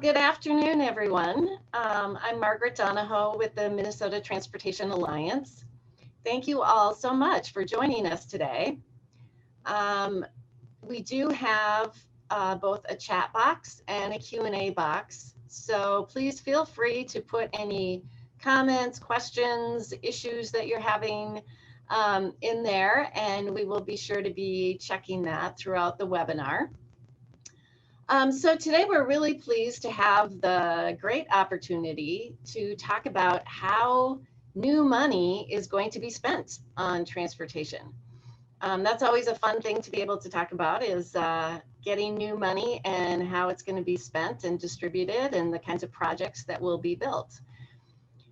Good afternoon, everyone. I'm Margaret Donahoe with the Minnesota Transportation Alliance. Thank you all so much for joining us today. Um, we do have both a chat box and a Q&A box, so please feel free to put any comments, questions, issues that you're having in there, and we will be sure to be checking that throughout the webinar. So today we're really pleased to have the great opportunity to talk about how new money is going to be spent on transportation. That's always a fun thing to be able to talk about is getting new money and how it's going to be spent and distributed and the kinds of projects that will be built.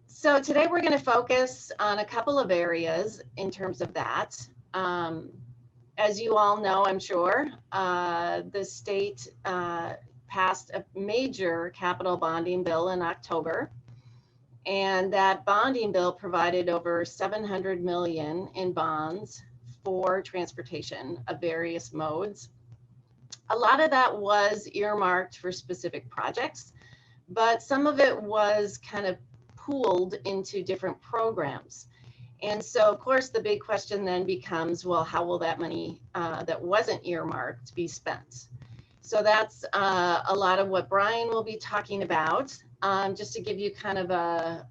So today we're going to focus on a couple of areas in terms of that. As you all know, I'm sure, the state passed a major capital bonding bill in October, and that bonding bill provided over $700 million in bonds for transportation of various modes. A lot of that was earmarked for specific projects, but some of it was kind of pooled into different programs. And so, of course, the big question then becomes, well, how will that money that wasn't earmarked be spent? So that's a lot of what Brian will be talking about. Just to give you kind of a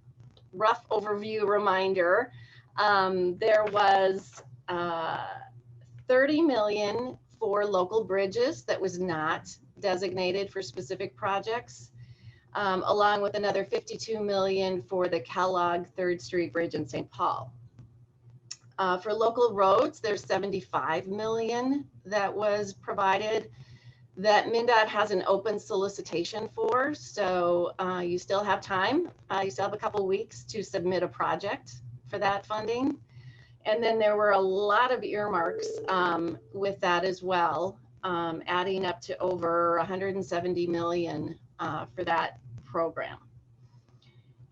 rough overview reminder, there was $30 million for local bridges that was not designated for specific projects, along with another $52 million for the Kellogg 3rd Street Bridge in St. Paul. For local roads, there's $75 million that was provided that MnDOT has an open solicitation for. So you still have time. You still have a couple weeks to submit a project for that funding. And then there were a lot of earmarks with that as well, adding up to over $170 million for that program.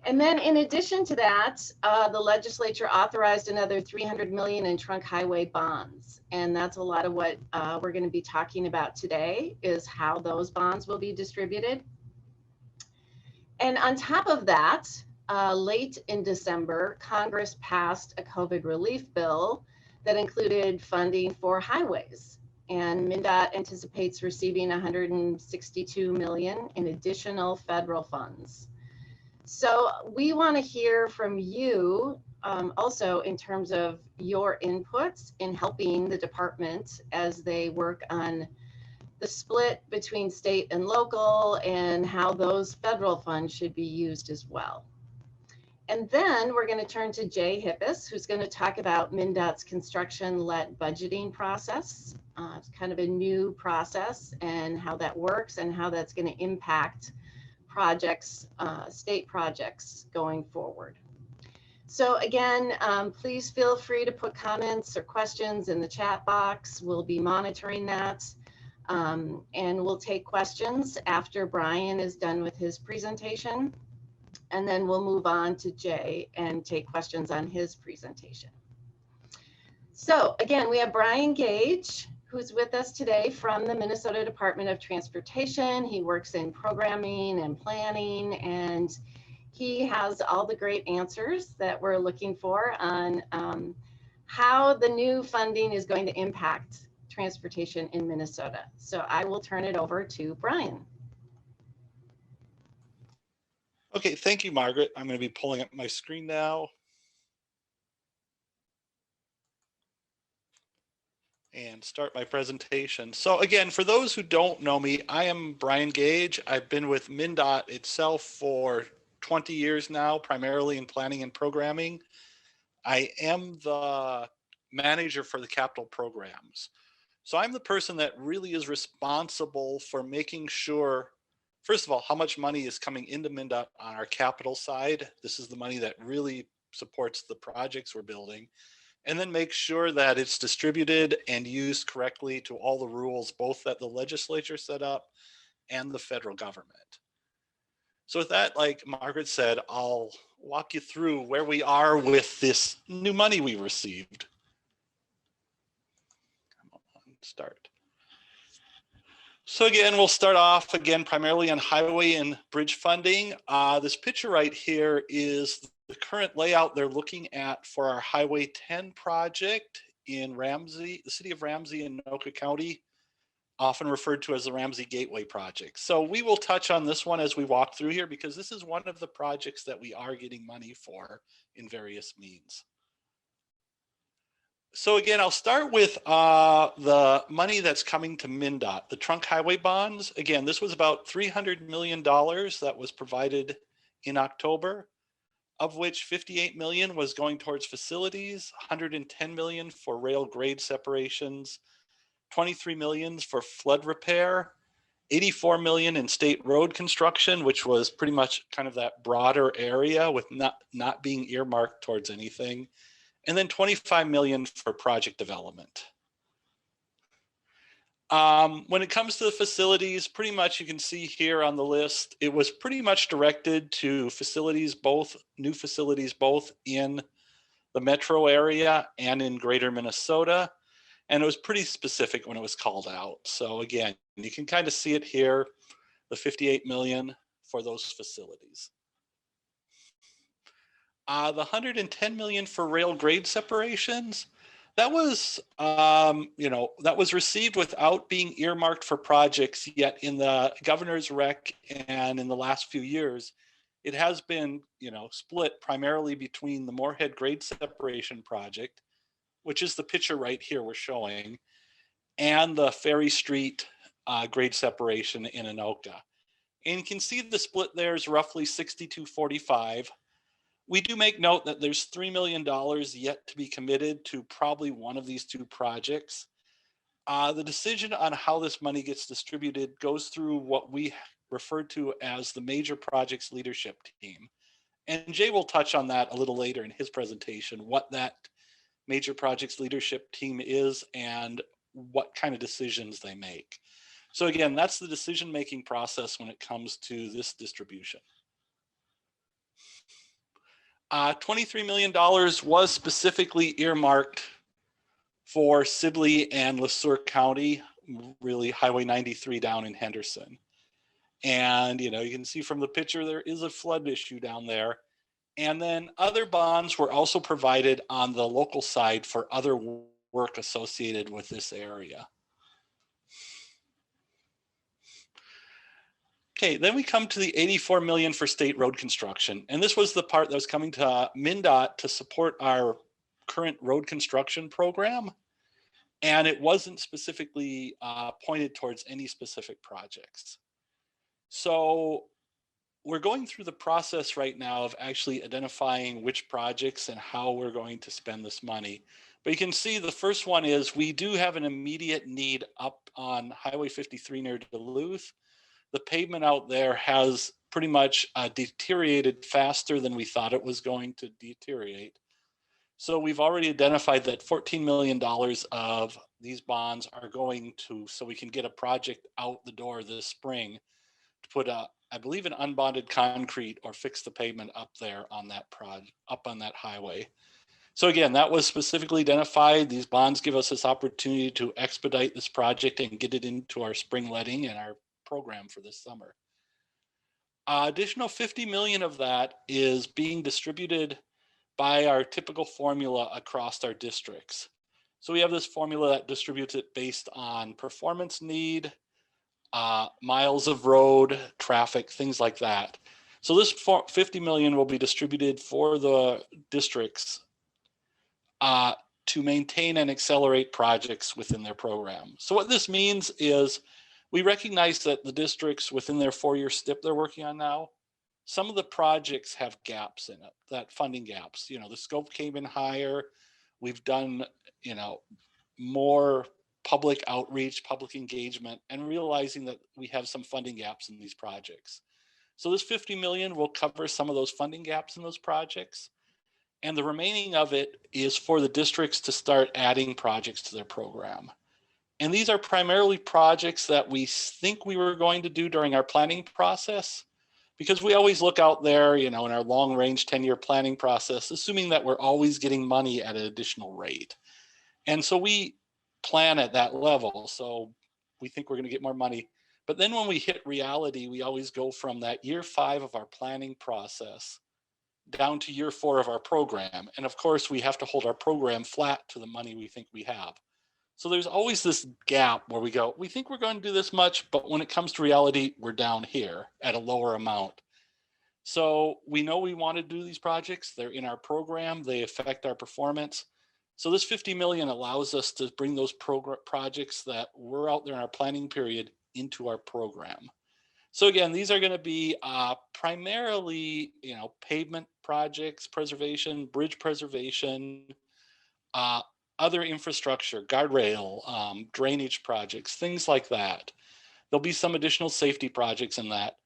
And then in addition to that, the legislature authorized another $300 million in trunk highway bonds. And that's a lot of what we're going to be talking about today is how those bonds will be distributed. And on top of that, late in December, Congress passed a COVID relief bill that included funding for highways. And MnDOT anticipates receiving $162 million in additional federal funds. So we want to hear from you also in terms of your inputs in helping the department as they work on the split between state and local and how those federal funds should be used as well. And then we're going to turn to Jay Hippis, who's going to talk about MnDOT's construction-led budgeting process. It's kind of a new process and how that works and how that's going to impact projects, state projects going forward. So again, please feel free to put comments or questions in the chat box. We'll be monitoring that. And we'll take questions after Brian is done with his presentation. And then we'll move on to Jay and take questions on his presentation. So again, we have Brian Gage, who's with us today from the Minnesota Department of Transportation. He works in programming and planning, and he has all the great answers that we're looking for on how the new funding is going to impact transportation in Minnesota. So I will turn it over to Brian. Okay, thank you, Margaret. I'm going to be pulling up my screen now. And start my presentation. So again, for those who don't know me, I am Brian Gage. I've been with MnDOT itself for 20 years now, primarily in planning and programming. I am the manager for the capital programs. So I'm the person that really is responsible for making sure, first of all, how much money is coming into MnDOT on our capital side. This is the money that really supports the projects we're building. And then make sure that it's distributed and used correctly to all the rules, both that the legislature set up and the federal government. So with that, like Margaret said, I'll walk you through where we are with this new money we received. Come on, start. So again, we'll start off again primarily on highway and bridge funding. This picture right here is the current layout they're looking at for our Highway 10 project in Ramsey, the city of Ramsey in Anoka County, often referred to as the Ramsey Gateway project. So we will touch on this one as we walk through here because this is one of the projects that we are getting money for in various means. So again, I'll start with the money that's coming to MnDOT, the trunk highway bonds. Again, this was about $300 million that was provided in October, of which 58 million was going towards facilities, 110 million for rail grade separations, 23 million for flood repair, 84 million in state road construction, which was pretty much kind of that broader area with not being earmarked towards anything, and then 25 million for project development. When it comes to the facilities, pretty much you can see here on the list, it was pretty much directed to facilities, both new facilities, both in the metro area and in greater Minnesota. And it was pretty specific when it was called out. So again, you can kind of see it here, the 58 million for those facilities. The 110 million for rail grade separations, that was, that was received without being earmarked for projects yet in the governor's rec and in the last few years. It has been, split primarily between the Moorhead grade separation project, which is the picture right here we're showing, and the Ferry Street grade separation in Anoka. And you can see the split there is roughly 62-45. We do make note that there's $3 million yet to be committed to probably one of these two projects. The decision on how this money gets distributed goes through what we refer to as the major projects leadership team. And Jay will touch on that a little later in his presentation, what that major projects leadership team is and what kind of decisions they make. So again, that's the decision-making process when it comes to this distribution. $23 million was specifically earmarked for Sibley and LeSueur County, really Highway 93 down in Henderson. And, you can see from the picture, there is a flood issue down there. And then other bonds were also provided on the local side for other work associated with this area. Okay, then we come to the 84 million for state road construction. And this was the part that was coming to MnDOT to support our current road construction program. And it wasn't specifically pointed towards any specific projects. So we're going through the process right now of actually identifying which projects and how we're going to spend this money. But you can see the first one is we do have an immediate need up on Highway 53 near Duluth. The pavement out there has pretty much deteriorated faster than we thought it was going to deteriorate. So we've already identified that $14 million of these bonds are going to, so we can get a project out the door this spring to put I believe an unbonded concrete or fix the pavement up there on that up on that highway. So again, that was specifically identified. These bonds give us this opportunity to expedite this project and get it into our spring letting and our program for this summer. Additional 50 million of that is being distributed by our typical formula across our districts. So we have this formula that distributes it based on performance need, miles of road, traffic, things like that. So this 50 million will be distributed for the districts to maintain and accelerate projects within their program. So what this means is we recognize that the districts within their 4-year STIP they're working on now, some of the projects have gaps in it, that funding gaps. The scope came in higher. We've done, more public outreach, public engagement, and realizing that we have some funding gaps in these projects. So this 50 million will cover some of those funding gaps in those projects. And the remaining of it is for the districts to start adding projects to their program. And these are primarily projects that we think we were going to do during our planning process, because we always look out there, in our long range 10-year planning process, assuming that we're always getting money at an additional rate. And so we plan at that level. So we think we're going to get more money. But then when we hit reality, we always go from that year 5 of our planning process down to year 4 of our program. And of course, we have to hold our program flat to the money we think we have. So there's always this gap where we go, we think we're going to do this much, but when it comes to reality, we're down here at a lower amount. So we know we want to do these projects. They're in our program. They affect our performance. So this 50 million allows us to bring those projects that were out there in our planning period into our program. So again, these are going to be primarily, pavement projects, preservation, bridge preservation, other infrastructure, guardrail, drainage projects, things like that. There'll be some additional safety projects in that.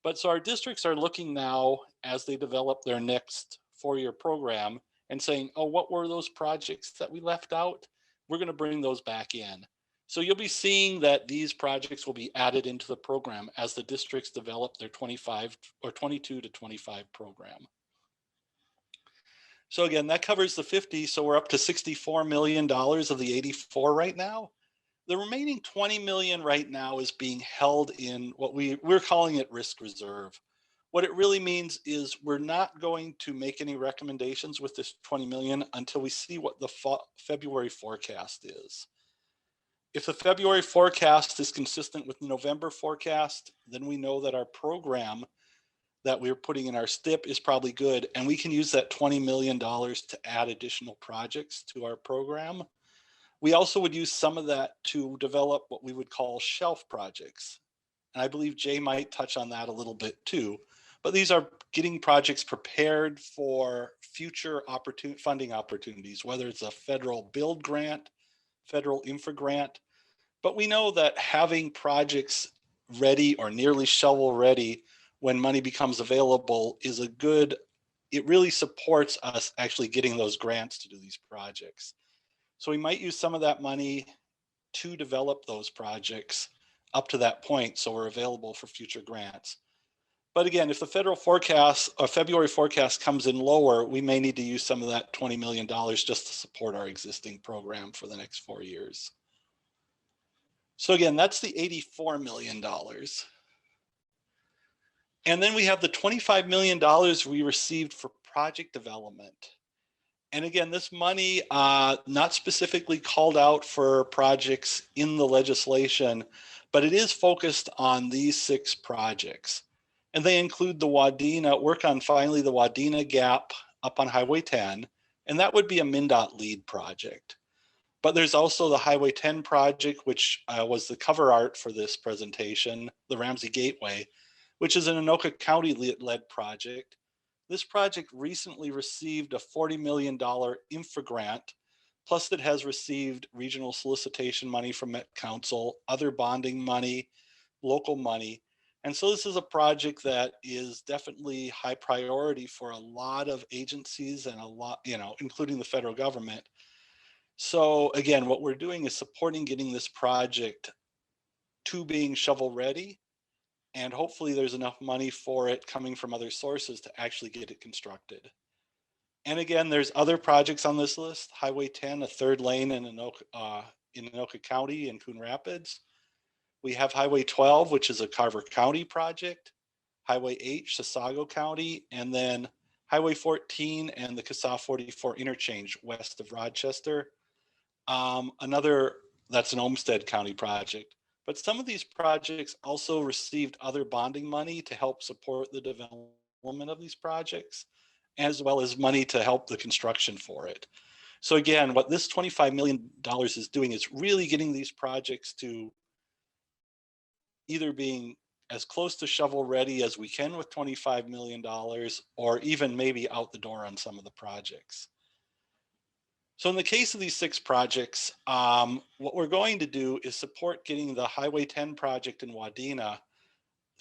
But so our districts are looking now as they develop their next 4-year program and saying, oh, what were those projects that we left out? We're going to bring those back in. So you'll be seeing that these projects will be added into the program as the districts develop their 25 or 22 to 25 program. So again, that covers the 50. So we're up to $64 million of the 84 right now. The remaining 20 million right now is being held in what we're calling it risk reserve. What it really means is we're not going to make any recommendations with this 20 million until we see what the February forecast is. If the February forecast is consistent with the November forecast, then we know that our program that we're putting in our STIP is probably good, and we can use that $20 million to add additional projects to our program. We also would use some of that to develop what we would call shelf projects. And I believe Jay might touch on that a little bit too. But these are getting projects prepared for future funding opportunities, whether it's a federal build grant, federal infra grant. But we know that having projects ready or nearly shovel ready when money becomes available is it really supports us actually getting those grants to do these projects. So we might use some of that money to develop those projects up to that point so we're available for future grants. But again, if the federal forecast or February forecast comes in lower, we may need to use some of that $20 million just to support our existing program for the next 4 years. So again, that's the $84 million. And then we have the $25 million we received for project development. And again, this money, not specifically called out for projects in the legislation, but it is focused on these 6 projects. And they include the work on finally the Wadena Gap up on Highway 10, and that would be a MnDOT lead project. But there's also the Highway 10 project, which was the cover art for this presentation, the Ramsey Gateway, which is an Anoka County-led project. This project recently received a $40 million infra grant, plus it has received regional solicitation money from Met Council, other bonding money, local money. And so this is a project that is definitely high priority for a lot of agencies and a lot, including the federal government. So again, what we're doing is supporting getting this project to being shovel ready. And hopefully there's enough money for it coming from other sources to actually get it constructed. And again, there's other projects on this list. Highway 10, a 3rd lane in Anoka County in Coon Rapids. We have Highway 12, which is a Carver County project. Highway 8, Chisago County. And then Highway 14 and the CASA 44 interchange west of Rochester. That's an Olmsted County project. But some of these projects also received other bonding money to help support the development of these projects, as well as money to help the construction for it. So again, what this $25 million is doing is really getting these projects to either being as close to shovel ready as we can with $25 million, or even maybe out the door on some of the projects. So in the case of these 6 projects, what we're going to do is support getting the Highway 10 project in Wadena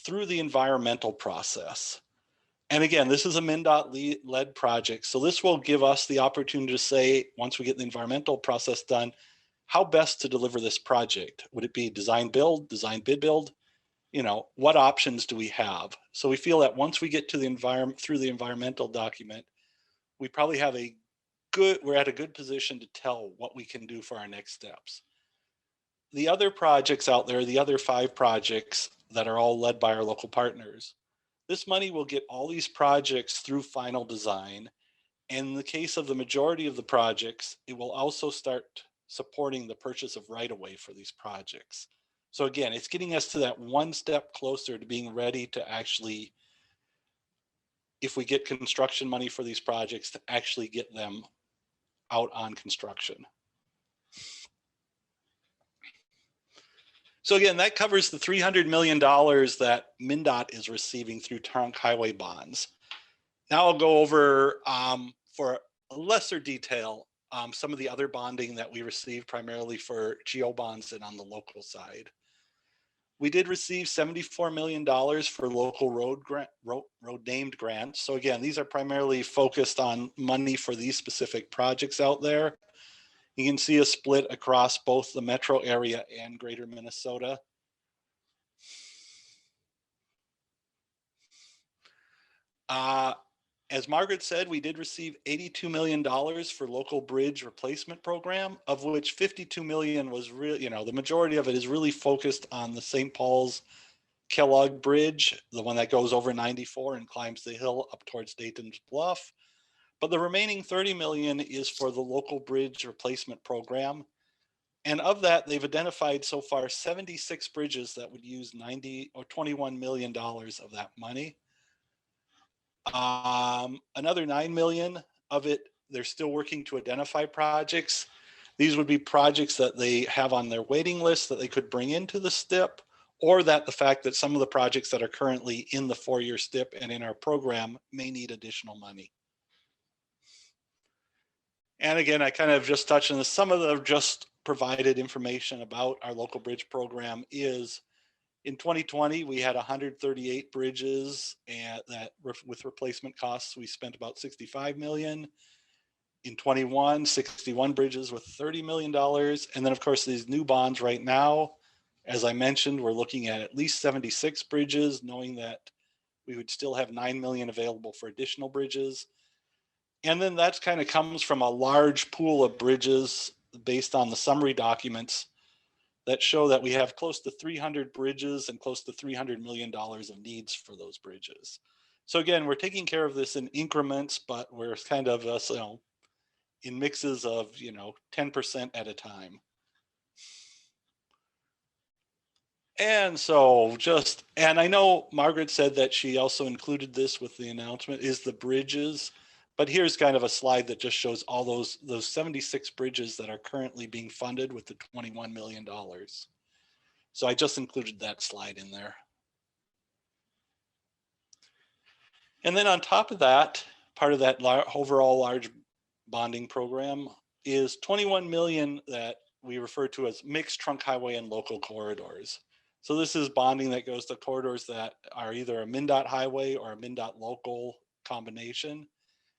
through the environmental process. And again, this is a MnDOT led project. So this will give us the opportunity to say, once we get the environmental process done, how best to deliver this project. Would it be design build, design bid build? What options do we have? So we feel that once we get to the through the environmental document, we probably have we're at a good position to tell what we can do for our next steps. the other projects out there, the other 5 projects that are all led by our local partners, this money will get all these projects through final design. And in the case of the majority of the projects, it will also start supporting the purchase of right-of-way for these projects. So again, it's getting us to that one step closer to being ready to actually, if we get construction money for these projects, to actually get them out on construction. So again, that covers the $300 million that MnDOT is receiving through trunk highway bonds. Now I'll go over, for a lesser detail, some of the other bonding that we received primarily for geo bonds and on the local side. We did receive $74 million for local road named grants. So again, these are primarily focused on money for these specific projects out there. You can see a split across both the metro area and greater Minnesota. As Margaret said, we did receive $82 million for local bridge replacement program, of which $52 million was really, the majority of it is really focused on the St. Paul's Kellogg Bridge, the one that goes over 94 and climbs the hill up towards Dayton's Bluff. But the remaining $30 million is for the local bridge replacement program. And of that, they've identified so far 76 bridges that would use $21 million of that money. Another 9 million of it, they're still working to identify projects. These would be projects that they have on their waiting list that they could bring into the STIP, or that the fact that some of the projects that are currently in the 4-year STIP and in our program may need additional money. And again, I kind of just touched on this. Some of the just provided information about our local bridge program is in 2020, we had 138 bridges, and that with replacement costs, we spent about $65 million. In 21, 61 bridges with $30 million. And then of course, these new bonds right now, as I mentioned, we're looking at least 76 bridges, knowing that we would still have 9 million available for additional bridges. And then that kind of comes from a large pool of bridges based on the summary documents that show that we have close to 300 bridges and close to $300 million of needs for those bridges. So again, we're taking care of this in increments, but we're kind of, in mixes of, 10% at a time. And so and I know Margaret said that she also included this with the announcement, is the bridges. But here's kind of a slide that just shows all those 76 bridges that are currently being funded with the $21 million. So I just included that slide in there. And then on top of that, part of that overall large bonding program is 21 million that we refer to as mixed trunk highway and local corridors. So this is bonding that goes to corridors that are either a MnDOT highway or a MnDOT local combination.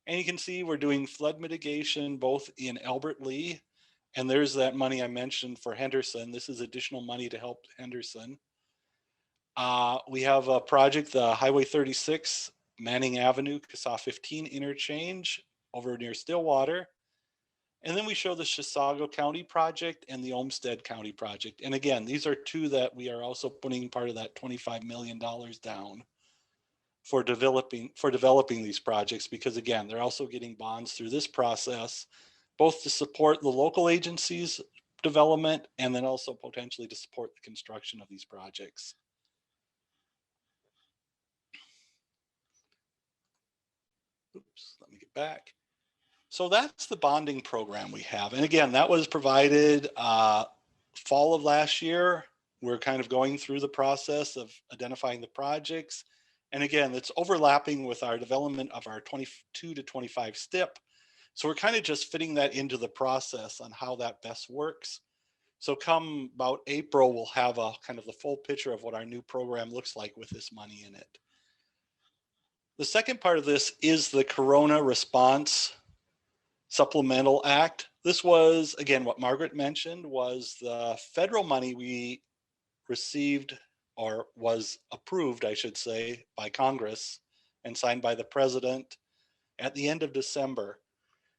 And you can see we're doing flood mitigation both in Albert Lee, and there's that money I mentioned for Henderson. This is additional money to help Henderson. We have a project, the Highway 36, Manning Avenue, CASA 15 interchange over near Stillwater. And then we show the Chisago County project and the Olmsted County project. And again, these are 2 that we are also putting part of that $25 million down for developing these projects, because again, they're also getting bonds through this process, both to support the local agencies' development and then also potentially to support the construction of these projects. Oops, let me get back. So that's the bonding program we have. And again, that was provided fall of last year. We're kind of going through the process of identifying the projects. And again, it's overlapping with our development of our 22 to 25 STIP. So we're kind of just fitting that into the process on how that best works. So come about April, we'll have a kind of the full picture of what our new program looks like with this money in it. The second part of this is the Corona Response Supplemental Act. This was, again, what Margaret mentioned was the federal money we received, or was approved, I should say, by Congress and signed by the president at the end of December.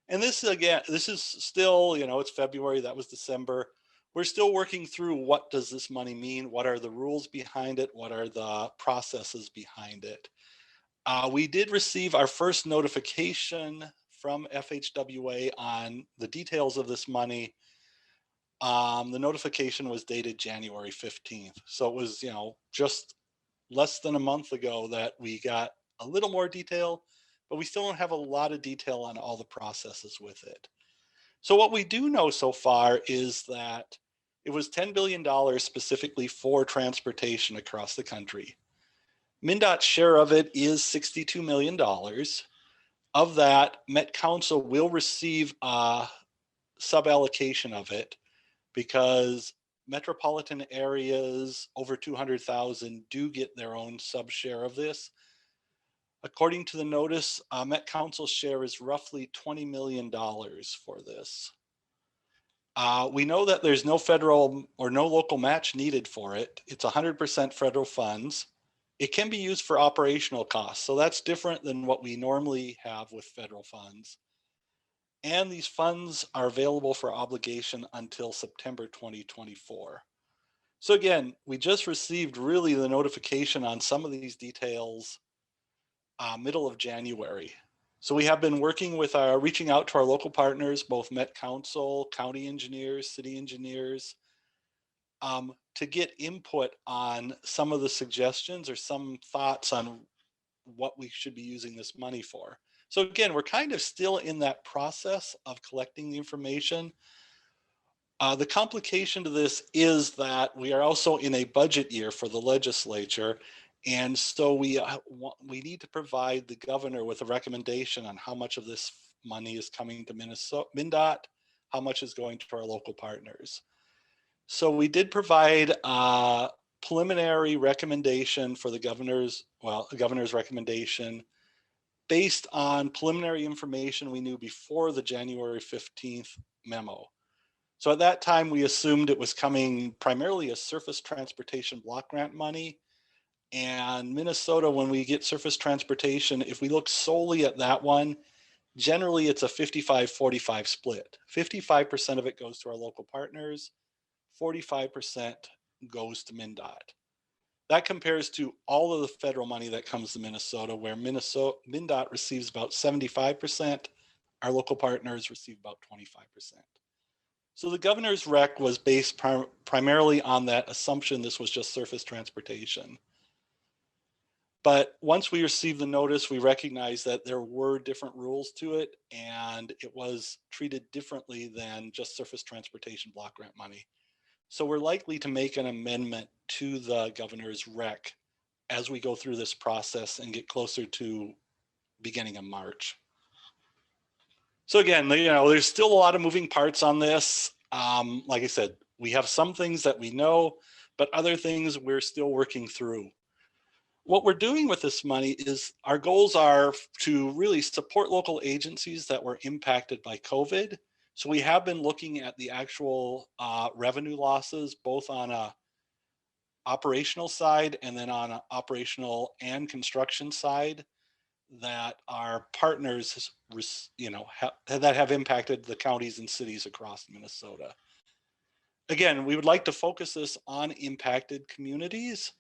And this, again, this is still, it's February, that was December. we're still working through what does this money mean? What are the rules behind it? What are the processes behind it? We did receive our first notification from FHWA on the details of this money. The notification was dated January 15th. So it was, just less than a month ago that we got a little more detail, but we still don't have a lot of detail on all the processes with it. So what we do know so far is that it was $10 billion specifically for transportation across the country. MnDOT's share of it is $62 million. Of that, Met Council will receive a sub-allocation of it because metropolitan areas over 200,000 do get their own sub-share of this. According to the notice, Met Council's share is roughly $20 million for this. We know that there's no federal or no local match needed for it. It's 100% federal funds. It can be used for operational costs. So that's different than what we normally have with federal funds. And these funds are available for obligation until September 2024. So again, we just received really the notification on some of these details middle of January. So we have been working with reaching out to our local partners, both Met Council, county engineers, city engineers, to get input on some of the suggestions or some thoughts on what we should be using this money for. So again, we're kind of still in that process of collecting the information. The complication to this is that we are also in a budget year for the legislature. And so we need to provide the governor with a recommendation on how much of this money is coming to MnDOT, how much is going to our local partners. So we did provide a preliminary recommendation for the governor's recommendation based on preliminary information we knew before the January 15th memo. So at that time, we assumed it was coming primarily as surface transportation block grant money. And Minnesota, when we get surface transportation, if we look solely at that one, generally it's a 55-45 split. 55% of it goes to our local partners, 45% goes to MnDOT. That compares to all of the federal money that comes to Minnesota, where MnDOT receives about 75%, our local partners receive about 25%. So the governor's rec was based primarily on that assumption this was just surface transportation. But once we received the notice, we recognized that there were different rules to it, and it was treated differently than just surface transportation block grant money. So we're likely to make an amendment to the governor's rec as we go through this process and get closer to beginning of March. So again, there's still a lot of moving parts on this. Like I said, we have some things that we know, but other things we're still working through. What we're doing with this money is our goals are to really support local agencies that were impacted by COVID. So we have been looking at the actual revenue losses, both on a operational side and then on an operational and construction side that our partners, that have impacted the counties and cities across Minnesota. Again, we would like to focus this on impacted communities.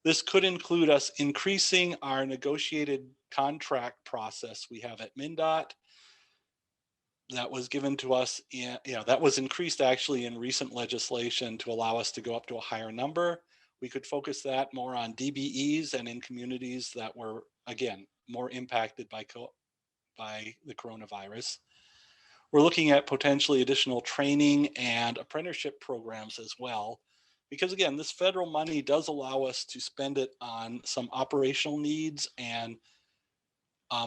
This could include us increasing our negotiated contract process we have at MnDOT. That was given to us that was increased actually in recent legislation to allow us to go up to a higher number. We could focus that more on DBEs and in communities that were, again, more impacted by the coronavirus. We're looking at potentially additional training and apprenticeship programs as well, because again, this federal money does allow us to spend it on some operational needs and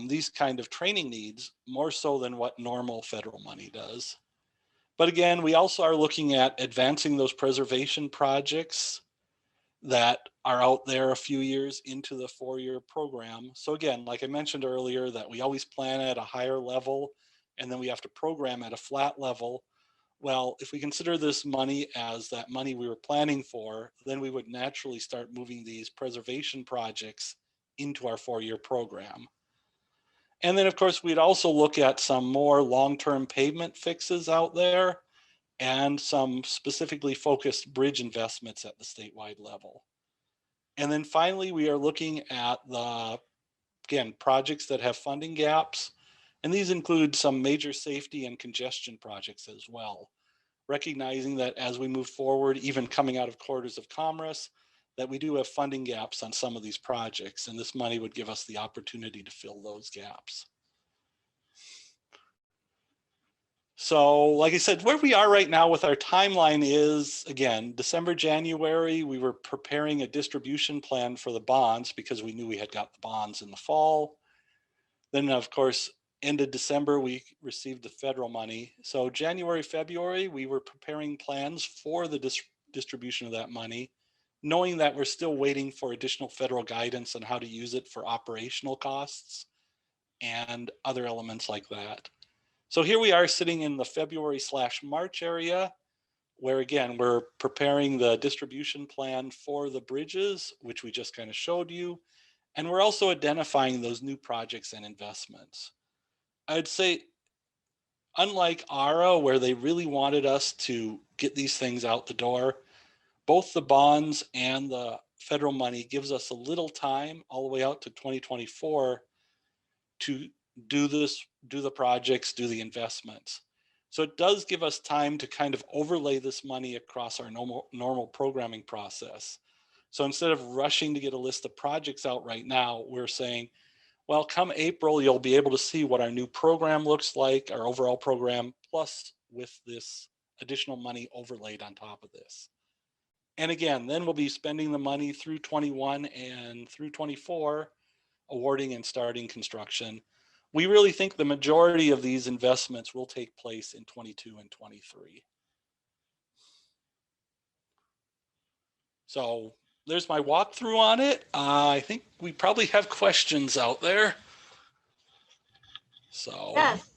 these kind of training needs more so than what normal federal money does. But again, we also are looking at advancing those preservation projects that are out there a few years into the 4-year program. So again, like I mentioned earlier, that we always plan at a higher level and then we have to program at a flat level. Well, if we consider this money as that money we were planning for, then we would naturally start moving these preservation projects into our 4-year program. And then of course, we'd also look at some more long-term pavement fixes out there and some specifically focused bridge investments at the statewide level. And then finally, we are looking at the, again, projects that have funding gaps. And these include some major safety and congestion projects as well, recognizing that as we move forward, even coming out of quarters of commerce, that we do have funding gaps on some of these projects, and this money would give us the opportunity to fill those gaps. So like I said, where we are right now with our timeline is, again, December, January, we were preparing a distribution plan for the bonds because we knew we had got the bonds in the fall. Then of course, end of December, we received the federal money. So January, February, we were preparing plans for the distribution of that money, knowing that we're still waiting for additional federal guidance on how to use it for operational costs and other elements like that. So here we are sitting in the February/March area, where again, we're preparing the distribution plan for the bridges, which we just kind of showed you. And we're also identifying those new projects and investments. I'd say, unlike ARA, where they really wanted us to get these things out the door, both the bonds and the federal money gives us a little time all the way out to 2024 to do the projects, do the investments. So it does give us time to kind of overlay this money across our normal programming process. So instead of rushing to get a list of projects out right now, we're saying, well, come April, you'll be able to see what our new program looks like, our overall program, plus with this additional money overlaid on top of this. And again, then we'll be spending the money through 21 and through 24, awarding and starting construction. We really think the majority of these investments will take place in 22 and 23. So there's my walkthrough on it. I think we probably have questions out there. So yes,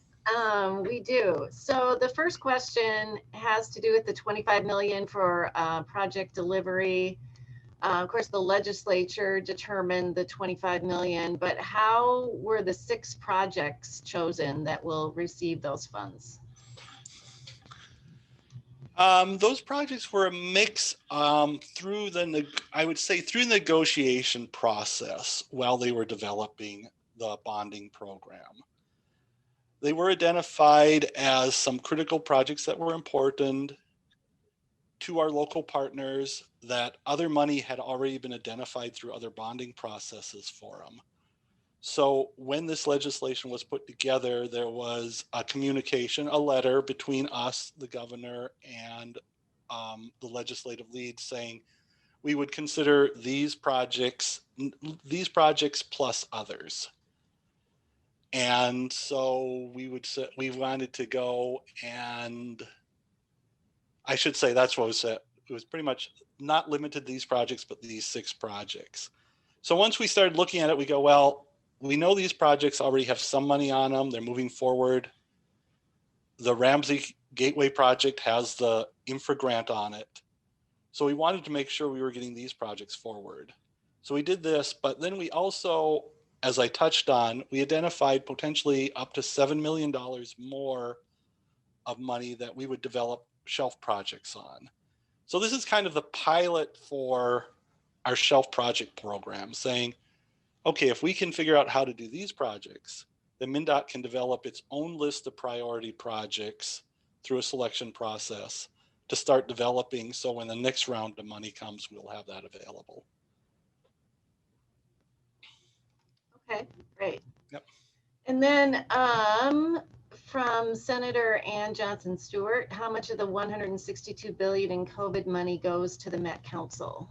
we do. So the first question has to do with the 25 million for project delivery. Of course, the legislature determined the 25 million, but how were the 6 projects chosen that will receive those funds? Those projects were a mix through I would say through the negotiation process while they were developing the bonding program. They were identified as some critical projects that were important to our local partners, that other money had already been identified through other bonding processes for them. So when this legislation was put together, there was a communication, a letter between us, the governor, and the legislative lead saying we would consider these projects plus others. And so we wanted to go, and I should say that's what was said. It was pretty much not limited to these projects, but these 6 projects. So once we started looking at it, we go, well, we know these projects already have some money on them. They're moving forward. The Ramsey Gateway project has the infra grant on it. So we wanted to make sure we were getting these projects forward. So we did this, but then we also, as I touched on, we identified potentially up to $7 million more of money that we would develop shelf projects on. So this is kind of the pilot for our shelf project program, saying, okay, if we can figure out how to do these projects, then MnDOT can develop its own list of priority projects through a selection process to start developing. So when the next round of money comes, we'll have that available. Okay, great. Yep. And then from Senator Ann Johnson Stewart, how much of the 162 billion in COVID money goes to the Met Council?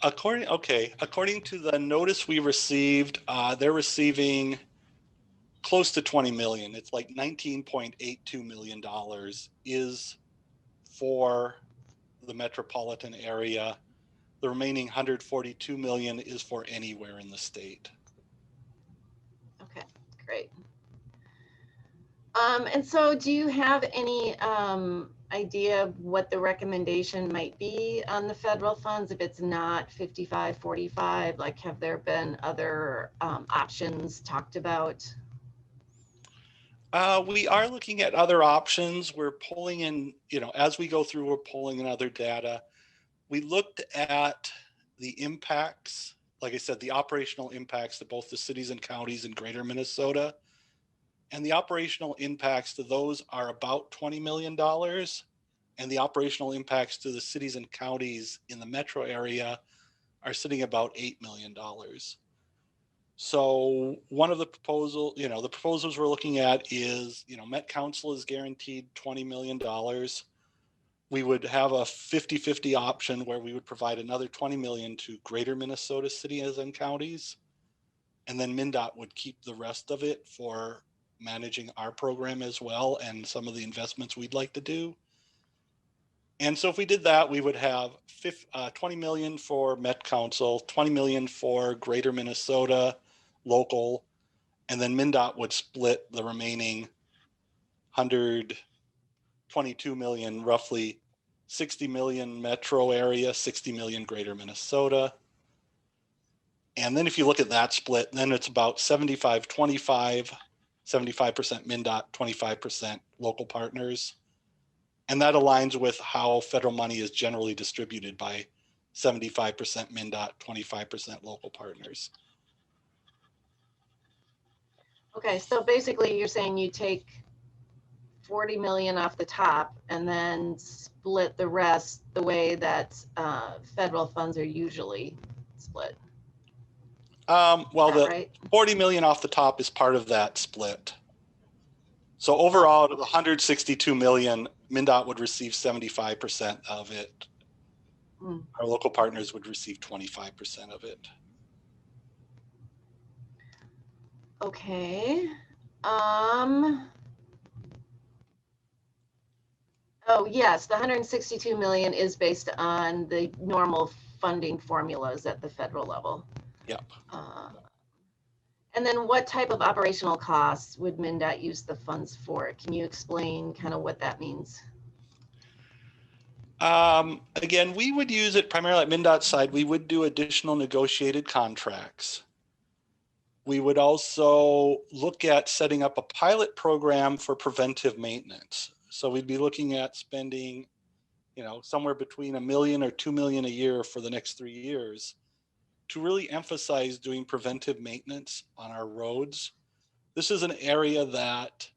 According to the notice we received, they're receiving close to 20 million. It's like $19.82 million is for the metropolitan area. The remaining 142 million is for anywhere in the state. Okay, great. And so do you have any idea of what the recommendation might be on the federal funds if it's not 55-45? Like, have there been other options talked about? We are looking at other options. We're pulling in, as we go through, we're pulling in other data. We looked at the impacts, like I said, the operational impacts to both the cities and counties in greater Minnesota. And the operational impacts to those are about $20 million. And the operational impacts to the cities and counties in the metro area are sitting about $8 million. So one of the proposals we're looking at is, Met Council is guaranteed $20 million. We would have a 50-50 option where we would provide another 20 million to greater Minnesota cities and counties. And then MnDOT would keep the rest of it for managing our program as well and some of the investments we'd like to do. And so if we did that, we would have 20 million for Met Council, 20 million for greater Minnesota local, and then MnDOT would split the remaining 122 million, roughly 60 million metro area, 60 million greater Minnesota. And then if you look at that split, then it's about 75-25, 75% MnDOT, 25% local partners. And that aligns with how federal money is generally distributed by 75% MnDOT, 25% local partners. Okay, so basically you're saying you take 40 million off the top and then split the rest the way that federal funds are usually split. Well, the right? 40 million off the top is part of that split. So overall, the 162 million, MnDOT would receive 75% of it. Our local partners would receive 25% of it. Okay. Oh, yes, the 162 million is based on the normal funding formulas at the federal level. Yep. And then what type of operational costs would MnDOT use the funds for? Can you explain kind of what that means? Again, we would use it primarily at MnDOT's side. We would do additional negotiated contracts. We would also look at setting up a pilot program for preventive maintenance. So we'd be looking at spending, somewhere between $1 million or $2 million a year for the next 3 years to really emphasize doing preventive maintenance on our roads. This is an area that,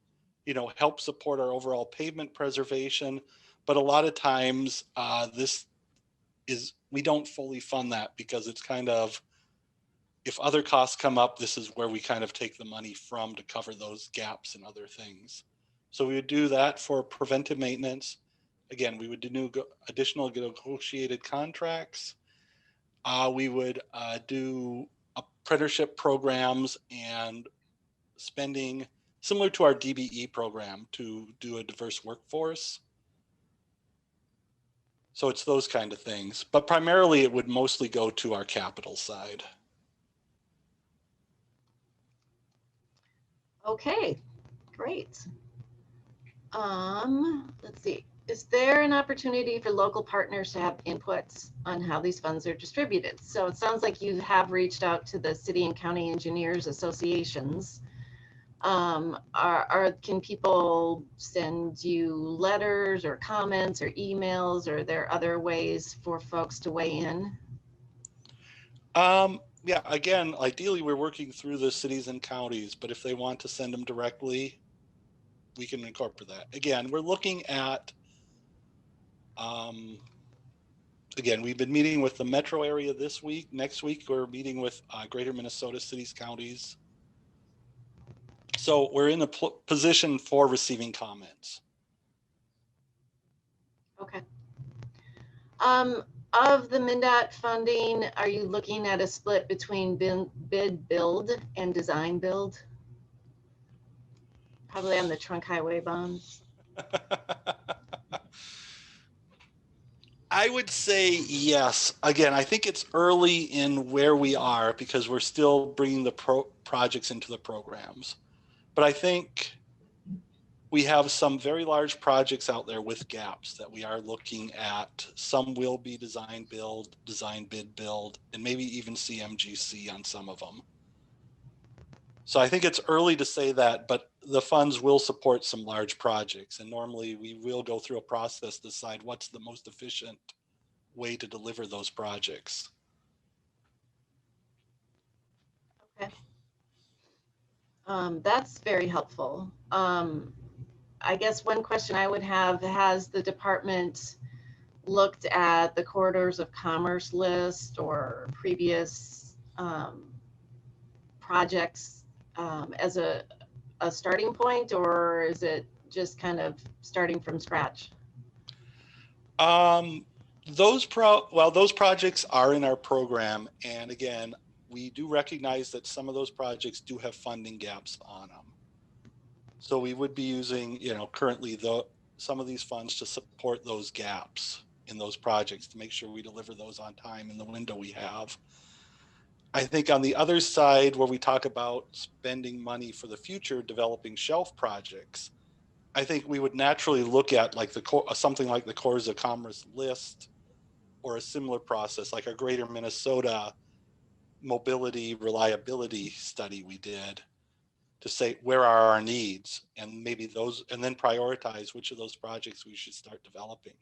helps support our overall pavement preservation, but a lot of times we don't fully fund that because it's kind of, if other costs come up, this is where we kind of take the money from to cover those gaps and other things. So we would do that for preventive maintenance. Again, we would do additional negotiated contracts. We would do apprenticeship programs and spending similar to our DBE program to do a diverse workforce. So it's those kind of things, but primarily it would mostly go to our capital side. Okay, great. Let's see. Is there an opportunity for local partners to have inputs on how these funds are distributed? So it sounds like you have reached out to the city and county engineers associations. Can people send you letters or comments or emails, or are there other ways for folks to weigh in? Yeah, again, ideally we're working through the cities and counties, but if they want to send them directly, we can incorporate that. Again, we're looking at, again, we've been meeting with the metro area this week. Next week, we're meeting with greater Minnesota cities, counties. So we're in a position for receiving comments. Okay. Of the MnDOT funding, are you looking at a split between bid build and design build? Probably on the trunk highway bonds. I would say yes. Again, I think it's early in where we are because we're still bringing the projects into the programs. But I think we have some very large projects out there with gaps that we are looking at. Some will be design build, design bid build, and maybe even CMGC on some of them. So I think it's early to say that, but the funds will support some large projects, and normally we will go through a process to decide what's the most efficient way to deliver those projects. Okay. That's very helpful. I guess one question I would have, has the department looked at the corridors of commerce list or previous projects as a starting point, or is it just kind of starting from scratch? Those projects are in our program, and again, we do recognize that some of those projects do have funding gaps on them. So we would be using, currently some of these funds to support those gaps in those projects to make sure we deliver those on time in the window we have. I think on the other side, where we talk about spending money for the future, developing shelf projects, I think we would naturally look at like something like the Corridors of Commerce list, or a similar process like our Greater Minnesota mobility reliability study we did, to say where are our needs, and maybe those, and then prioritize which of those projects we should start developing.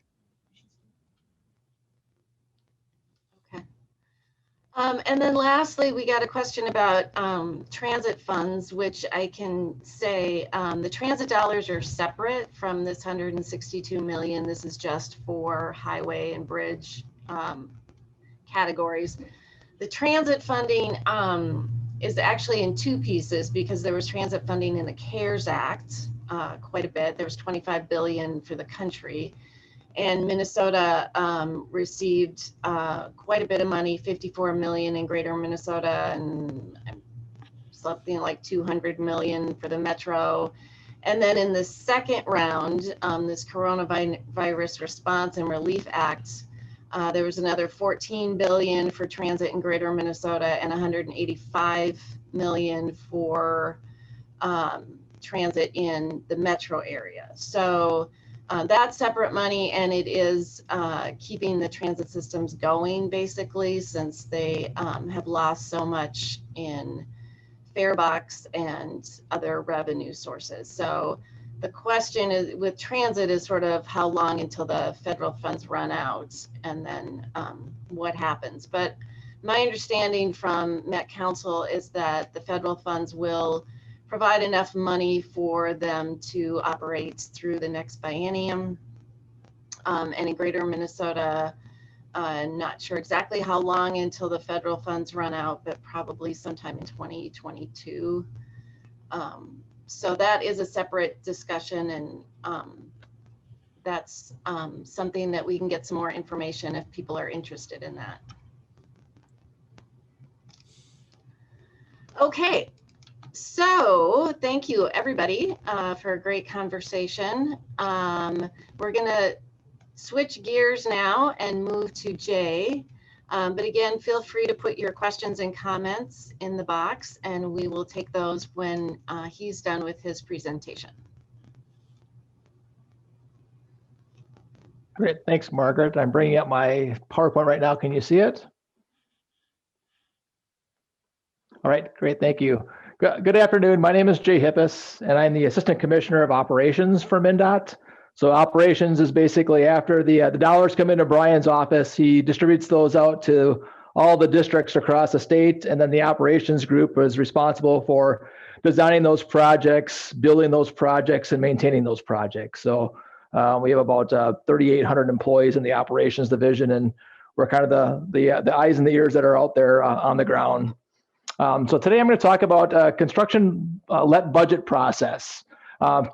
Okay. And then lastly, we got a question about transit funds, which I can say the transit dollars are separate from this 162 million. This is just for highway and bridge categories. The transit funding is actually in two pieces, because there was transit funding in the CARES Act, quite a bit. There was 25 billion for the country, and Minnesota received quite a bit of money, 54 million in Greater Minnesota, and something like 200 million for the metro. And then in the second round, this Coronavirus Response and Relief Act, there was another 14 billion for transit in Greater Minnesota and 185 million for transit in the metro area. So that's separate money, and it is keeping the transit systems going, basically, since they have lost so much in fare box and other revenue sources. So the question is, with transit, is sort of how long until the federal funds run out, and then what happens. But my understanding from Met Council is that the federal funds will provide enough money for them to operate through the next biennium. And in Greater Minnesota, not sure exactly how long until the federal funds run out, but probably sometime in 2022. So that is a separate discussion, and that's something that we can get some more information if people are interested in that. Okay, so thank you everybody for a great conversation. We're gonna switch gears now and move to Jay. But again, feel free to put your questions and comments in the box, and we will take those when he's done with his presentation. Great, thanks, Margaret. I'm bringing up my PowerPoint right now. Can you see it? All right, great, thank you. Good afternoon. My name is Jay Hippis, and I'm the Assistant Commissioner of Operations for MnDOT. So operations is basically after the dollars come into Brian's office, he distributes those out to all the districts across the state, and then the operations group is responsible for designing those projects, building those projects, and maintaining those projects. So we have about 3,800 employees in the operations division, and we're kind of the eyes and the ears that are out there on the ground. So today I'm going to talk about construction budget process.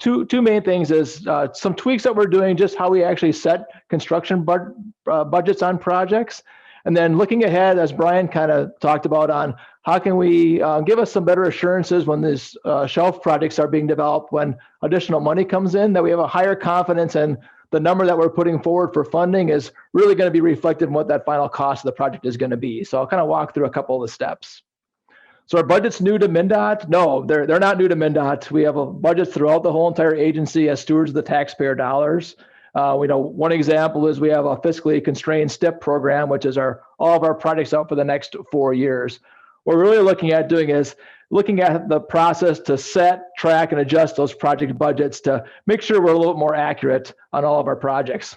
Two main things is some tweaks that we're doing, just how we actually set construction budgets on projects. And then looking ahead, as Brian kind of talked about, on how can we give us some better assurances when these shelf projects are being developed, when additional money comes in, that we have a higher confidence in the number that we're putting forward for funding is really going to be reflected in what that final cost of the project is going to be. So I'll kind of walk through a couple of the steps. So are budgets new to MnDOT? No, they're not new to MnDOT. We have a budget throughout the whole entire agency as stewards of the taxpayer dollars. We know one example is we have a fiscally constrained STIP program, which is all of our projects out for the next 4 years. What we're really looking at doing is looking at the process to set, track, and adjust those project budgets to make sure we're a little more accurate on all of our projects.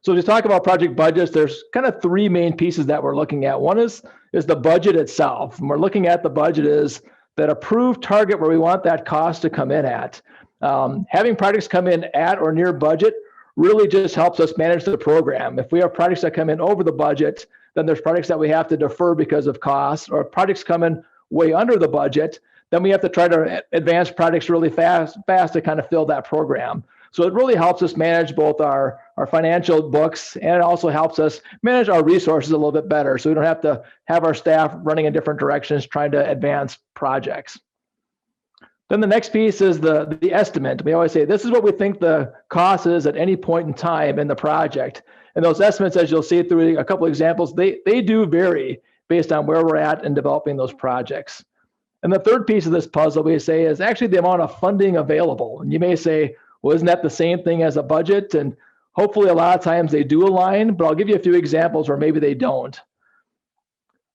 So to talk about project budgets, there's kind of three main pieces that we're looking at. One is the budget itself. And we're looking at the budget is that approved target where we want that cost to come in at. Having projects come in at or near budget really just helps us manage the program. If we have projects that come in over the budget, then there's projects that we have to defer because of costs, or if projects come in way under the budget, then we have to try to advance projects really fast to kind of fill that program. So it really helps us manage both our financial books, and it also helps us manage our resources a little bit better. So we don't have to have our staff running in different directions trying to advance projects. Then the next piece is the estimate. We always say, this is what we think the cost is at any point in time in the project. And those estimates, as you'll see through a couple of examples, they do vary based on where we're at in developing those projects. And the third piece of this puzzle we say is actually the amount of funding available. And you may say, well, isn't that the same thing as a budget? And hopefully a lot of times they do align, but I'll give you a few examples where maybe they don't.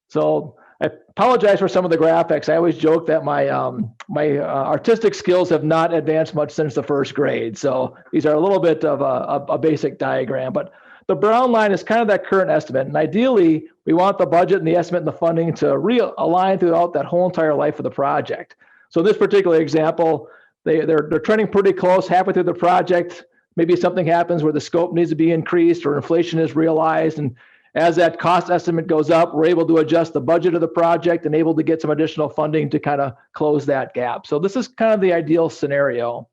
So I apologize for some of the graphics. I always joke that my artistic skills have not advanced much since the first grade. So these are a little bit of a basic diagram, but the brown line is kind of that current estimate. And ideally, we want the budget and the estimate and the funding to realign throughout that whole entire life of the project. So this particular example, they're trending pretty close halfway through the project. Maybe something happens where the scope needs to be increased or inflation is realized. And as that cost estimate goes up, we're able to adjust the budget of the project and able to get some additional funding to kind of close that gap. So this is kind of the ideal scenario.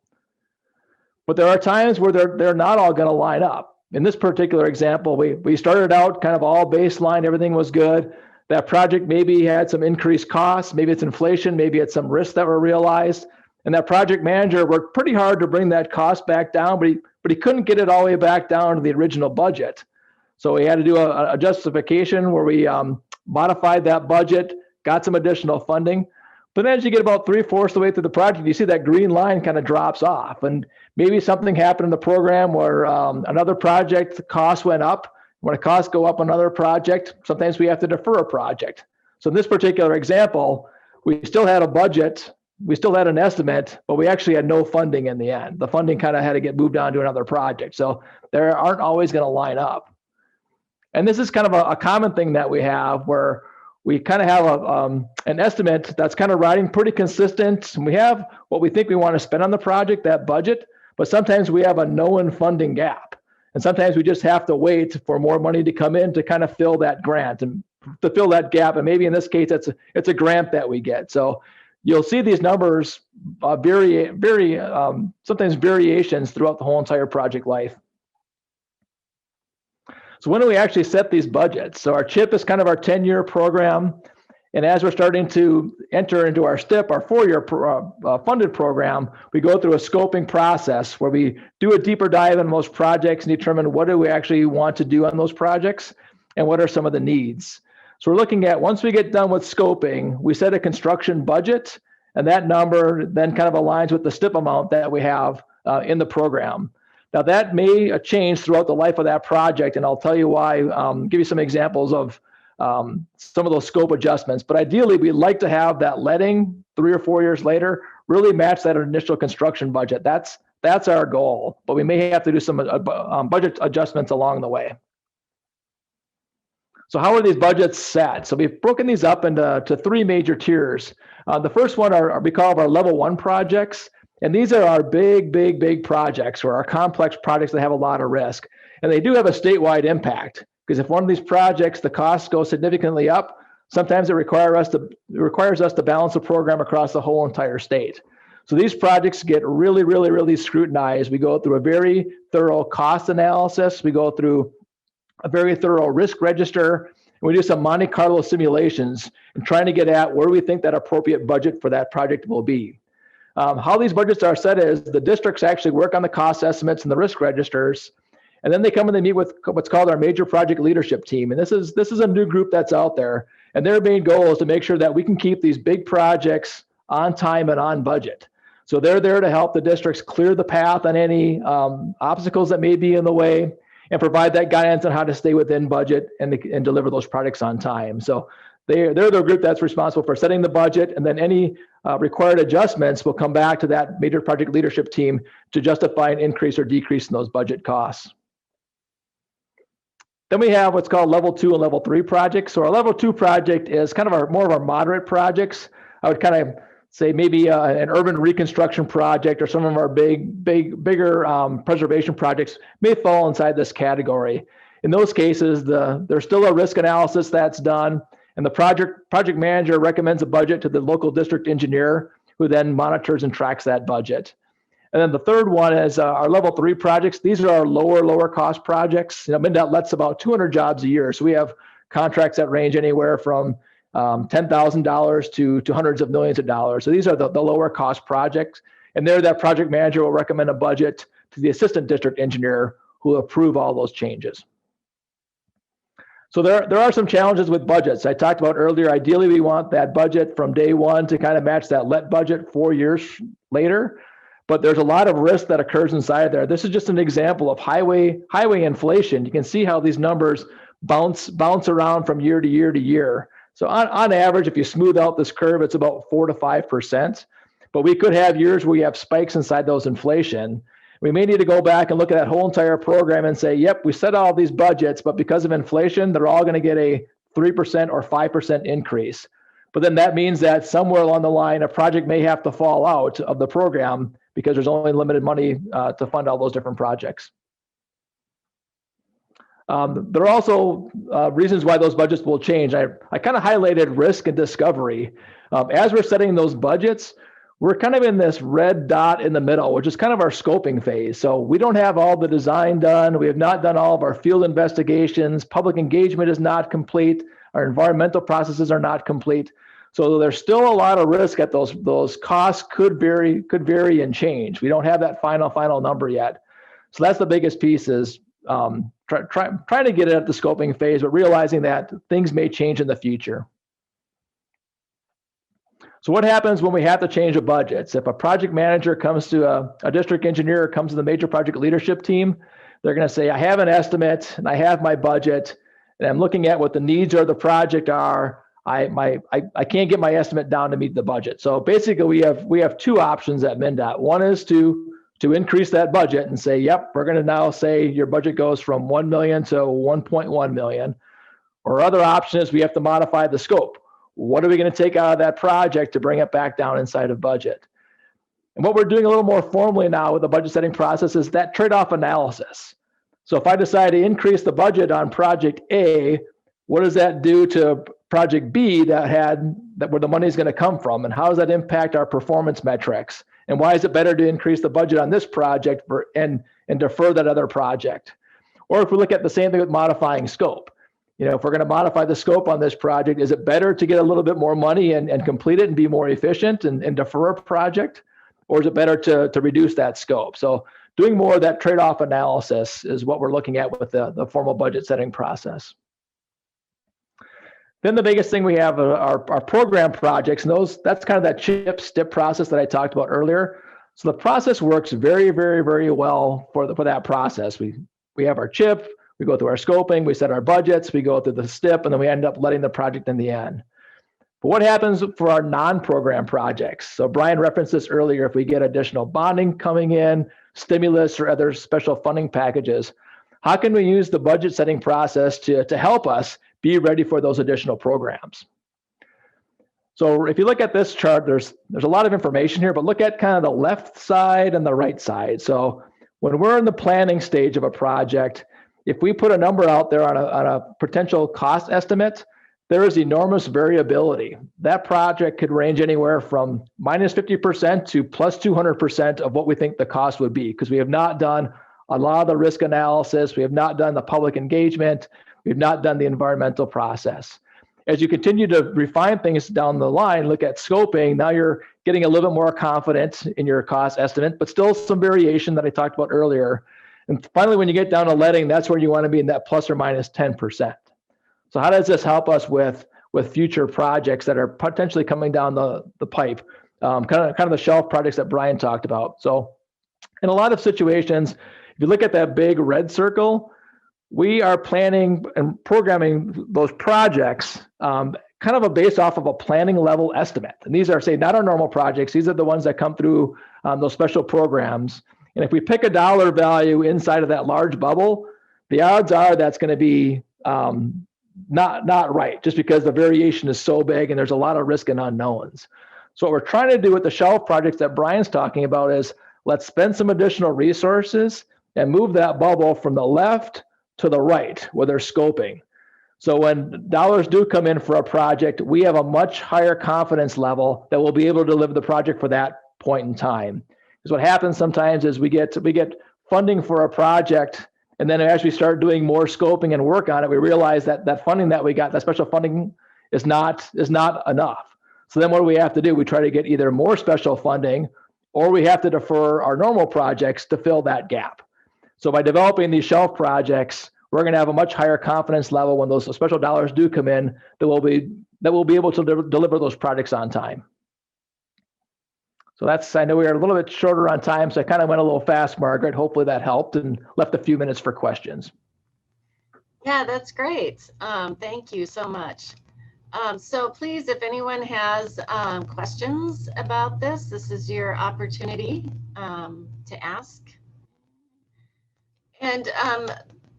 But there are times where they're not all going to line up. In this particular example, we started out kind of all baseline, everything was good. That project maybe had some increased costs, maybe it's inflation, maybe it's some risks that were realized. And that project manager worked pretty hard to bring that cost back down, but he couldn't get it all the way back down to the original budget. So we had to do a justification where we modified that budget, got some additional funding. But then as you get about 3/4 of the way through the project, you see that green line kind of drops off. And maybe something happened in the program where another project, the cost went up. When the costs go up on another project, sometimes we have to defer a project. So in this particular example, we still had a budget, we still had an estimate, but we actually had no funding in the end. The funding kind of had to get moved on to another project. So they aren't always going to line up. And this is kind of a common thing that we have where we kind of have an estimate that's kind of riding pretty consistent. And we have what we think we want to spend on the project, that budget, but sometimes we have a known funding gap. And sometimes we just have to wait for more money to come in to kind of fill that grant and to fill that gap. And maybe in this case, it's a grant that we get. So you'll see these numbers sometimes variations throughout the whole entire project life. So when do we actually set these budgets? So our CHIP is kind of our 10-year program. And as we're starting to enter into our STIP, our 4-year funded program, we go through a scoping process where we do a deeper dive in most projects and determine what do we actually want to do on those projects and what are some of the needs. So we're looking at, once we get done with scoping, we set a construction budget, and that number then kind of aligns with the STIP amount that we have in the program. Now that may change throughout the life of that project, and I'll tell you why, give you some examples of some of those scope adjustments. But ideally, we'd like to have that letting 3 or 4 years later really match that initial construction budget. That's our goal, but we may have to do some budget adjustments along the way. So how are these budgets set? So we've broken these up into 3 major tiers. The first one we call our level 1 projects. And these are our big projects, or our complex projects that have a lot of risk. And they do have a statewide impact, because if one of these projects, the costs go significantly up, sometimes it requires us to balance the program across the whole entire state. So these projects get really scrutinized. We go through a very thorough cost analysis. We go through a very thorough risk register. And we do some Monte Carlo simulations and trying to get at where we think that appropriate budget for that project will be. How these budgets are set is the districts actually work on the cost estimates and the risk registers, and then they come and they meet with what's called our major project leadership team. And this is a new group that's out there, and their main goal is to make sure that we can keep these big projects on time and on budget. So they're there to help the districts clear the path on any obstacles that may be in the way, and provide that guidance on how to stay within budget and deliver those projects on time. So they're the group that's responsible for setting the budget, and then any required adjustments will come back to that major project leadership team to justify an increase or decrease in those budget costs. Then we have what's called level 2 and level 3 projects. So our level 2 project is kind of more of our moderate projects. I would kind of say maybe an urban reconstruction project, or some of our bigger preservation projects may fall inside this category. In those cases, there's still a risk analysis that's done, and the project manager recommends a budget to the local district engineer, who then monitors and tracks that budget. And then the third one is our level 3 projects. These are our lower cost projects. MnDOT lets about 200 jobs a year. So we have contracts that range anywhere from $10,000 to hundreds of millions of dollars. So these are the lower cost projects. And there, that project manager will recommend a budget to the assistant district engineer, who will approve all those changes. So there are some challenges with budgets. I talked about earlier, ideally we want that budget from day one to kind of match that LET budget 4 years later. But there's a lot of risk that occurs inside there. This is just an example of highway inflation. You can see how these numbers bounce around from year to year to year. So on average, if you smooth out this curve, it's about 4 to 5%. But we could have years where we have spikes inside those inflation. We may need to go back and look at that whole entire program and say, yep, we set all these budgets, but because of inflation, they're all going to get a 3% or 5% increase. But then that means that somewhere along the line, a project may have to fall out of the program because there's only limited money to fund all those different projects. There are also reasons why those budgets will change. I kind of highlighted risk and discovery. As we're setting those budgets, we're kind of in this red dot in the middle, which is kind of our scoping phase. So we don't have all the design done. We have not done all of our field investigations. Public engagement is not complete. Our environmental processes are not complete. So there's still a lot of risk at those costs could vary and change. We don't have that final number yet. So that's the biggest piece is trying to get it at the scoping phase, but realizing that things may change in the future. So what happens when we have to change the budgets? If a project manager comes to a district engineer, or comes to the major project leadership team, they're going to say, I have an estimate and I have my budget, and I'm looking at what the needs of the project are. I can't get my estimate down to meet the budget. So basically we have two options at MnDOT. One is to increase that budget and say, yep, we're going to now say your budget goes from 1 million to 1.1 million. Or other option is we have to modify the scope. What are we going to take out of that project to bring it back down inside of budget? And what we're doing a little more formally now with the budget setting process is that trade-off analysis. So if I decide to increase the budget on project A, what does that do to project B that where the money is going to come from? And how does that impact our performance metrics? And why is it better to increase the budget on this project and defer that other project? Or if we look at the same thing with modifying scope, if we're going to modify the scope on this project, is it better to get a little bit more money and complete it and be more efficient and defer a project? Or is it better to reduce that scope? So doing more of that trade-off analysis is what we're looking at with the formal budget setting process. Then the biggest thing we have are our program projects, and that's kind of that CHIP STIP process that I talked about earlier. So the process works very, very, very well for that process. We have our CHIP, we go through our scoping, we set our budgets, we go through the STIP, and then we end up letting the project in the end. But what happens for our non-program projects? So Brian referenced this earlier. If we get additional bonding coming in, stimulus or other special funding packages, how can we use the budget setting process to help us be ready for those additional programs? So if you look at this chart, there's a lot of information here, but look at kind of the left side and the right side. So when we're in the planning stage of a project, if we put a number out there on a potential cost estimate, there is enormous variability. That project could range anywhere from minus 50% to plus 200% of what we think the cost would be, because we have not done a lot of the risk analysis. We have not done the public engagement. We've not done the environmental process. As you continue to refine things down the line, look at scoping, now you're getting a little bit more confident in your cost estimate, but still some variation that I talked about earlier. And finally, when you get down to letting, that's where you want to be in that plus or minus 10%. So how does this help us with future projects that are potentially coming down the pipe, kind of the shelf projects that Brian talked about? So in a lot of situations, if you look at that big red circle, we are planning and programming those projects kind kind of based off of a planning level estimate. And these are, say, not our normal projects. These are the ones that come through those special programs. And if we pick a dollar value inside of that large bubble, the odds are that's going to be not right, just because the variation is so big and there's a lot of risk and unknowns. So what we're trying to do with the shelf projects that Brian's talking about is let's spend some additional resources and move that bubble from the left to the right where they're scoping. So when dollars do come in for a project, we have a much higher confidence level that we'll be able to deliver the project for that point in time. Because what happens sometimes is we get funding for a project, and then as we start doing more scoping and work on it, we realize that that funding that we got, that special funding, is not enough. So then what do we have to do? We try to get either more special funding, or we have to defer our normal projects to fill that gap. So by developing these shelf projects, we're going to have a much higher confidence level when those special dollars do come in that we'll be able to deliver those projects on time. So that's, I know we are a little bit shorter on time, so I kind of went a little fast, Margaret. Hopefully that helped and left a few minutes for questions. Yeah, that's great. Thank you so much. So please, if anyone has questions about this, this is your opportunity to ask. And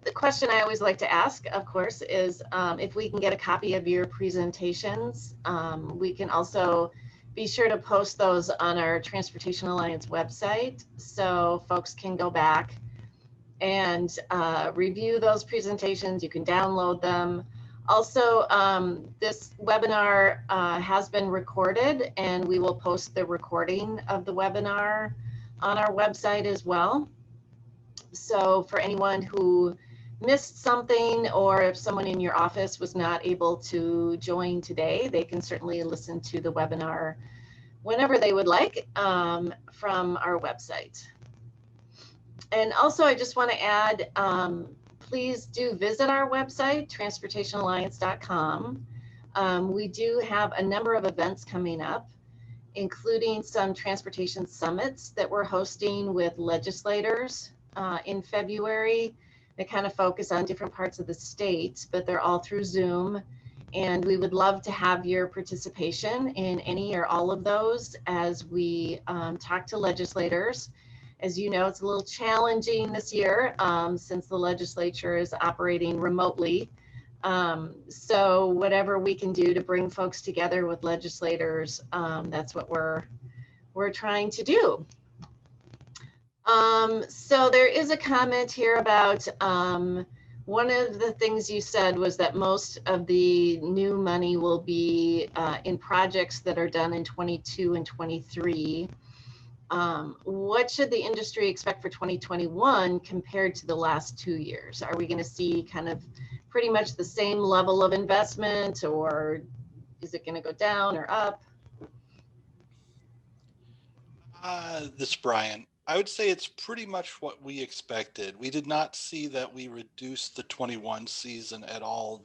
the question I always like to ask, of course, is if we can get a copy of your presentations. We can also be sure to post those on our Transportation Alliance website so folks can go back and review those presentations. You can download them. Also, this webinar has been recorded, and we will post the recording of the webinar on our website as well. So for anyone who missed something, or if someone in your office was not able to join today, they can certainly listen to the webinar whenever they would like from our website. And also, I just want to add, please do visit our website, transportationalliance.com. We do have a number of events coming up, including some transportation summits that we're hosting with legislators in February. They kind of focus on different parts of the state, but they're all through Zoom. And we would love to have your participation in any or all of those as we talk to legislators. As you know, it's a little challenging this year since the legislature is operating remotely. So whatever we can do to bring folks together with legislators, that's what we're trying to do. So there is a comment here about one of the things you said was that most of the new money will be in projects that are done in 22 and 23. What should the industry expect for 2021 compared to the last 2 years? Are we going to see kind of pretty much the same level of investment, or is it going to go down or up? This is Brian. I would say it's pretty much what we expected. We did not see that we reduced the 21 season at all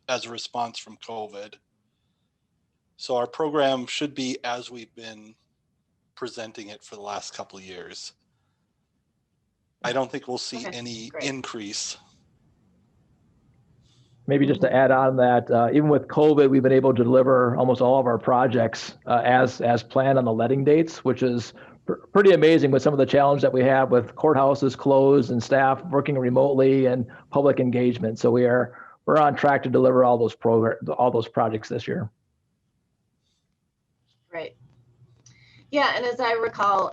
as a response from COVID. So our program should be as we've been presenting it for the last couple of years. I don't think we'll see any increase. Maybe just to add on that, even with COVID, we've been able to deliver almost all of our projects as planned on the letting dates, which is pretty amazing with some of the challenge that we have with courthouses closed and staff working remotely and public engagement. So we're on track to deliver all those projects this year. Great. Yeah, and as I recall,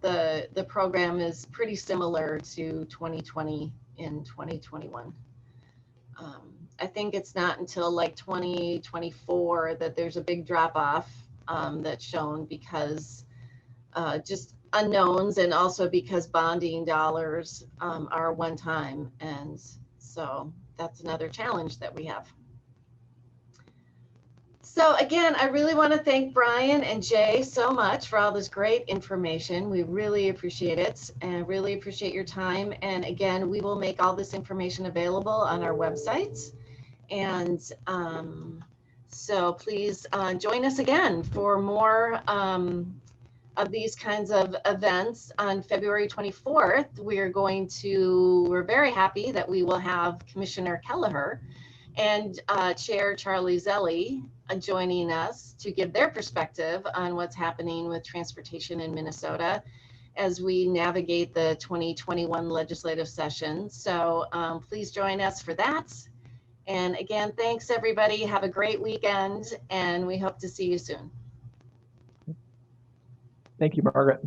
the program is pretty similar to 2020 in 2021. I think it's not until like 2024 that there's a big drop off that's shown because just unknowns, and also because bonding dollars are one time. And so that's another challenge that we have. So again, I really want to thank Brian and Jay so much for all this great information. We really appreciate it and really appreciate your time. And again, we will make all this information available on our website. And so please join us again for more of these kinds of events on February 24th. We're very happy that we will have Commissioner Kelleher. and Chair Charlie Zelli joining us to give their perspective on what's happening with transportation in Minnesota as we navigate the 2021 legislative session. So please join us for that. And again, thanks everybody. Have a great weekend, and we hope to see you soon. Thank you, Margaret.